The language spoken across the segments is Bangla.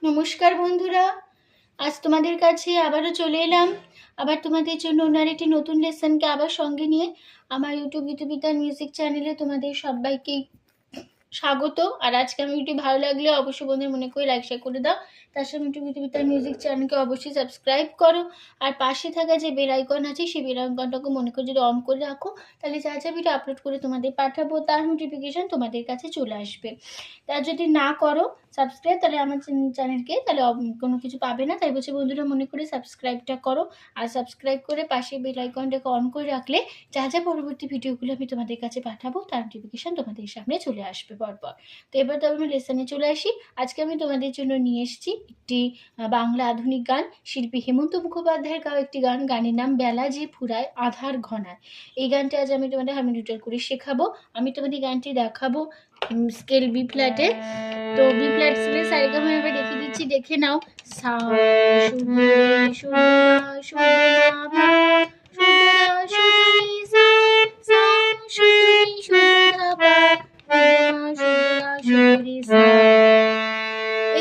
নমস্কার বন্ধুরা, আজ তোমাদের কাছে আবারও চলে এলাম। আবার তোমাদের জন্য অন্য একটি নতুন লেসনকে আবার সঙ্গে নিয়ে আমার ইউটিউব গীতবিতান মিউজিক চ্যানেলে তোমাদের সবাইকে স্বাগত। আর আজকে আমি ভিডিও ভালো লাগলে অবশ্যই বন্ধুদের মনে করে লাইক শেয়ার করে দাও। তার সঙ্গে ইউটিউব গীতবিতান মিউজিক চ্যানেলকে অবশ্যই সাবস্ক্রাইব করো। আর পাশে থাকা যে বেল আইকন আছে সেই বেল আইকনটাকে মনে করে যদি অন করে রাখো, তাহলে যা যা ভিডিও আপলোড করে তোমাদের পাঠাবো তার নোটিফিকেশন তোমাদের কাছে চলে আসবে। তার যদি না করো সাবস্ক্রাইব, তাহলে আমার চ্যানেলকে তাহলে কোনো কিছু পাবে না। তাই বলছি বন্ধুরা, মনে করে সাবস্ক্রাইবটা করো। আর সাবস্ক্রাইব করে পাশে বেল আইকনটাকে অন করে রাখলে যা যা পরবর্তী ভিডিওগুলো আমি তোমাদের কাছে পাঠাবো তার নোটিফিকেশন তোমাদের সামনে চলে আসবে পরপর। তো এবার তো আমি লেসনে চলে আসি। আজকে আমি তোমাদের জন্য নিয়ে এসেছি একটি বাংলা আধুনিক গান। শিল্পী হেমন্ত মুখোপাধ্যায়ের গাওয়া একটি গান। গানের নাম বেলা যে ফুরায় আধার ঘনায়। এই গানটা আজ আমি তোমাদের হারমোনিয়াম করে শেখাবো। আমি তোমাদের গানটি দেখাবো স্কেল বি ফ্ল্যাটে। তো বি ফ্ল্যাট স্কেলে সারেগামা এবার দেখিয়ে দিচ্ছি, দেখে নাও। সা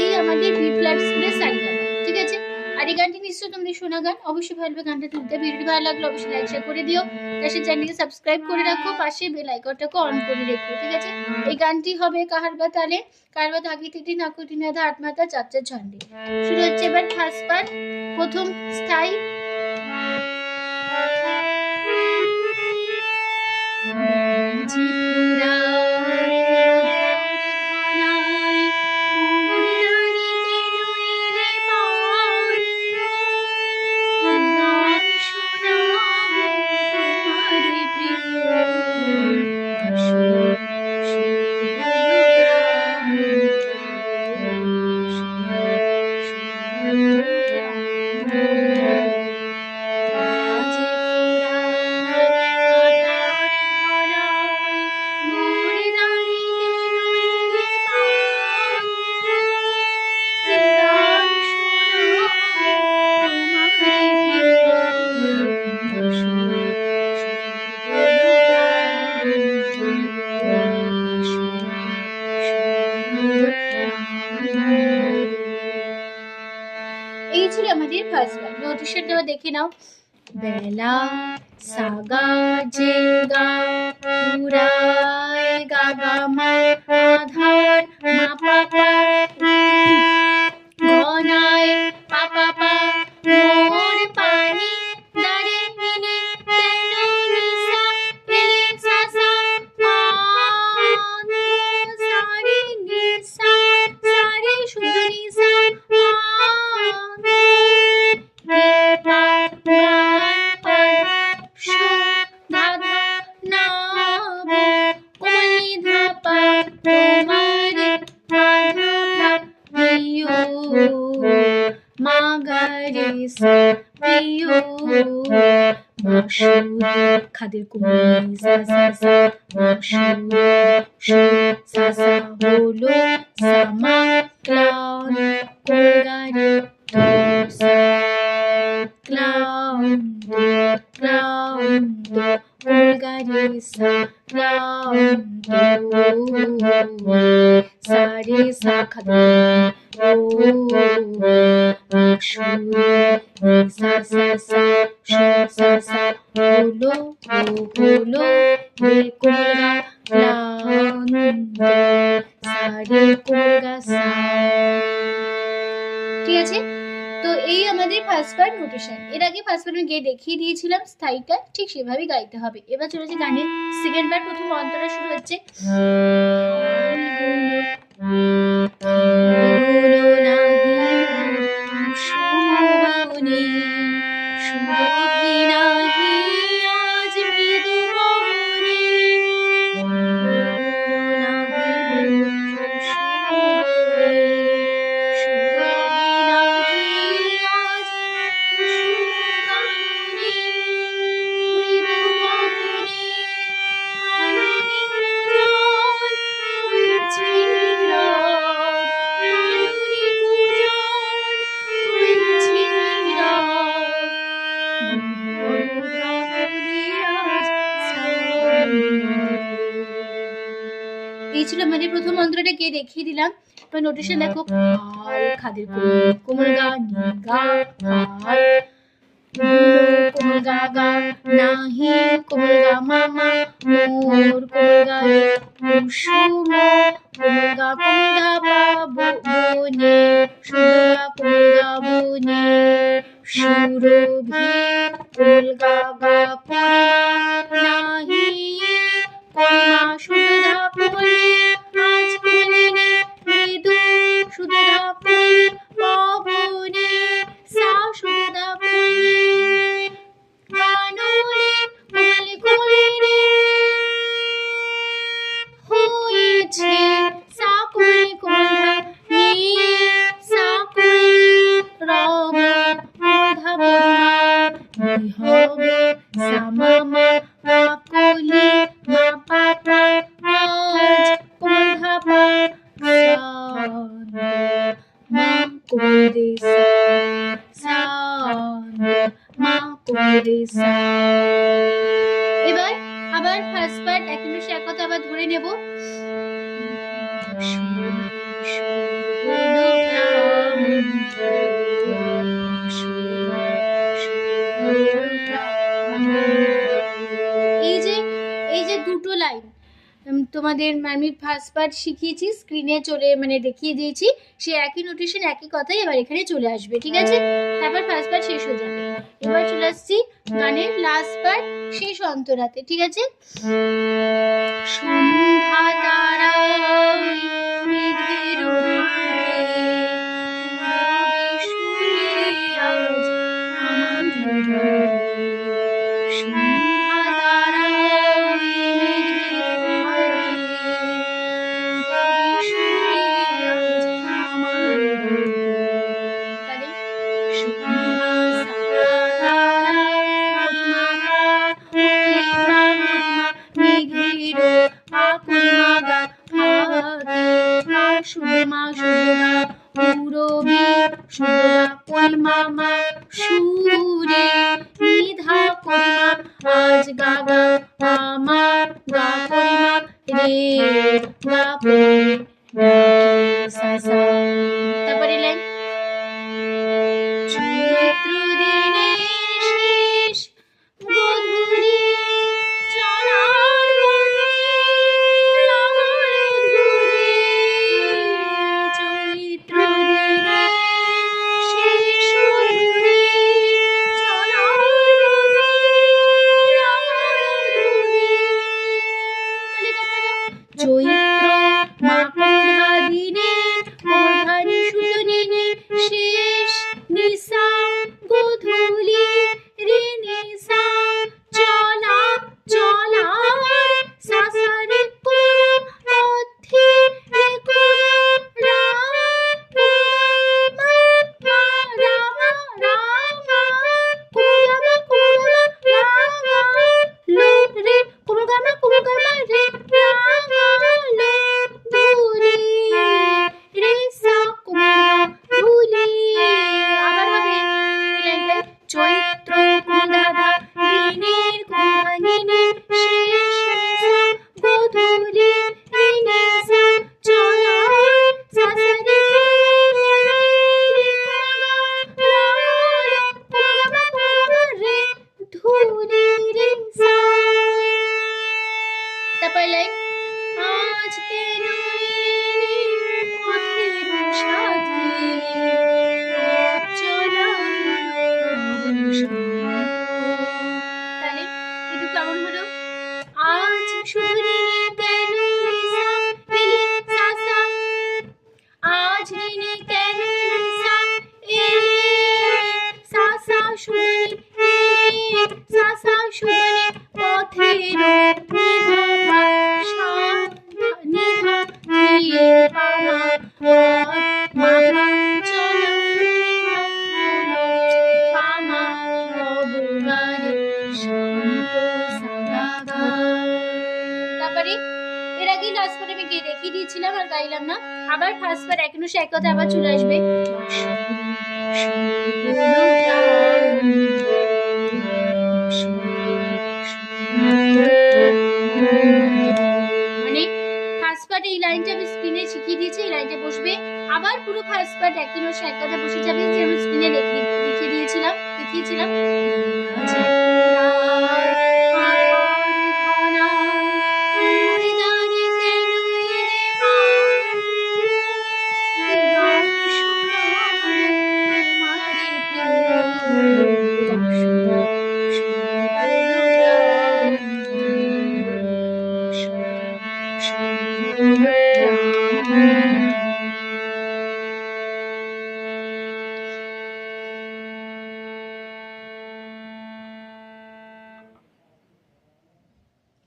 এই আমাদের বি ফ্ল্যাট স্কেলের সারেগামা, ঠিক আছে। আর এই গানটি নিশ্চয়ই তোমাদের শোনা গান, অবশ্যই ভালো লাগবে গানটা তুলতে। ভিডিওটি ভালো লাগলে অবশ্যই লাইক শেয়ার করে দিও। তার সাথে চ্যানেলকে সাবস্ক্রাইব করে রাখো, পাশে বেল আইকনটাকে অন করে রেখো, ঠিক আছে। এই গানটি হবে কাহার বা তালে, কাহার বা ধাকি তিটি নাকুটি নাধা আট মাথা চারচা ছন্দে। শুরু হচ্ছে এবার ফার্স্ট পার্ট, প্রথম স্থায়ী। এই ছিল আমাদের ফার্স্ট লাইন। নোটেশনটা দেখে নাও। বেলা সাগা যে গা পুরায় গা গা মা আধার মা পা পা ঘনায় পা পা পা মোর পানি দারে মিনে কেন নিসা এলে সা সা সারে নিসা সারে শুদ্ধ নিসা খাদের কুমড়ি সা সা সা সা সা হলো সামা ক্লাউন কোলগারে ক্লাউন ক্লাউন কোলগারে সা ক্লাউন সারে সা খাদের সা সা সা সা সা হলো হলো রে কোলগা ক্লাউন সারে কোলগা সা, ঠিক আছে। তো এই আমাদের ফার্স্ট পার্ট নোটেশন। এর আগে ফার্স্ট পার্ট আমি গিয়ে দেখিয়ে দিয়েছিলাম স্থায়ীটা, ঠিক সেভাবেই গাইতে হবে। এবার চলেছে গানের সেকেন্ড পার্ট। প্রথম অন্তরা শুরু হচ্ছে প্রথম অন্তরাটা কে দেখিয়ে দিলাম। এবার নোটেশন দেখো, খাদের কোমল গা গা কোমল গা গা নাহি কোমল গা মামা মোর কোমল গা রে কুসুম কোমল গা বনে সুধা কোমল গা বনে সুরভি কোমল গা গা পরিমা নাহি পরিমা সুধা কোমলে আজ কোমলিনী মৃদু সুধা কোমলে পবনে সা সুধা কোমলে কাননে কোমলে কোমলিনী হয়েছে সা কোমলে কোমলধা নি সা কোমলে রব কোমলধা পরিমা হবে সা মামা কাকলি মা পাপা আজ কোমলধা পা মা কোমল দে সা মা কোমল দে সা। এবার আবার ফার্স্ট পার্ট একই কথা আবার ধরে নেব। এই যে দুটো লাইন তোমাদের আমি ফার্স্ট পার্ট শিখিয়েছি, স্ক্রিনে চলে দেখিয়ে দিয়েছি, সে একই নোটেশন একই কথাই এবার এখানে চলে আসবে, ঠিক আছে? তারপর ফার্স্ট পার্ট শেষ হয়ে যাবে। এবার চলে আসছি গানের লাস্ট পার্ট শেষ অন্তরাতে, ঠিক আছে? সন্ধ্যা তারায় মেঘের সুরমা সুরমা পুরবি সুরমা পরিমামা সুরে নিধা পরিমা আজ গা গা আমার গা পরিমা রে গা পরিমা সা সা। তারপরে লাইন চৈত্র দিনের শেষ গধূলি চৈত্র মাকড়া দিনে প্রধানী সুতনিনে শেষ নিশা গধূলি রে নিশা চলা চলা সাসারে পথে রে রাম চৈত্র কোদাধা দিনের কোদানিনে শেষ গধূলি নিশা চলা সাসারে রে ধুলি রে সা। তারপর লাইক আজ কেন পথের সাথে চলা। তাহলে একটু কেমন হলো? আজ শুনি কেন নিশা এলি সাসা আজ রিনি কেন নিশা এলি সাসা শুনি সাসা শুনি পথের নিধা ভাষা নিধা দিয়ে পামা মামা চলো পামা অবগারে শান্ত সাগা। তারপরে এর আগে লাস্ট পার্ট আমি দেখিয়ে দিয়েছিলাম আর গাইলাম না, আবার ফার্স্ট পার্ট এক এক কথা আবার চলে আসবে। মানে ফার্স্ট পার্টে এই লাইনটা আমি দিয়েছি, এই লাইনে বসবে। আবার পুরো ফার্স্ট পার্ট একই রসে এক কথা বসে যাবে, যে আমি স্ক্রিনে দেখিয়েছিলাম।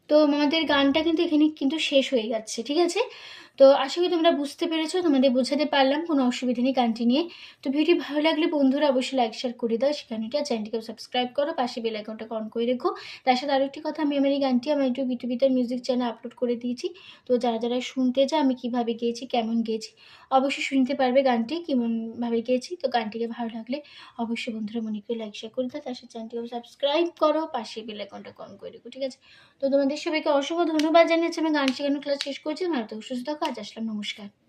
তো আমাদের গানটা কিন্তু এখানে কিন্তু শেষ হয়ে যাচ্ছে, ঠিক আছে? তো আশা করি তোমরা বুঝতে পেরেছো, তোমাদের বোঝাতে পারলাম, কোনো অসুবিধা নেই গানটি নিয়ে। তো ভিডিও ভালো লাগলে বন্ধুরা অবশ্যই লাইক শেয়ার করে দাও, সেখানটা চ্যানেলটিকে সাবস্ক্রাইব করো, পাশে বেল আইকনটা অন করে রেখো। তার সাথে আরও একটি কথা, আমি আমার এই গানটি আমার ইউটিউব বিটুবিতার মিউজিক চ্যানেলে আপলোড করে দিয়েছি। তো যারা যারা শুনতে চায় আমি কীভাবে গেয়েছি, কেমন গেয়েছি, অবশ্যই শুনতে পারবে গানটি কেমনভাবে গেয়েছি। তো গানটিকে ভালো লাগলে অবশ্যই বন্ধুরা মনে করে লাইক শেয়ার করে দাও, তার সাথে চ্যানেলটিকে সাবস্ক্রাইব করো, পাশে বেল আইকনটা অন করে রেখো, ঠিক আছে? তো তোমাদের সবাইকে অসংখ্য ধন্যবাদ জানিয়েছি। আমি গান শেখানোর ক্লাস শেষ করছি। ভালো থাকো, সুস্থ থাকো, আজ আসলাম, নমস্কার।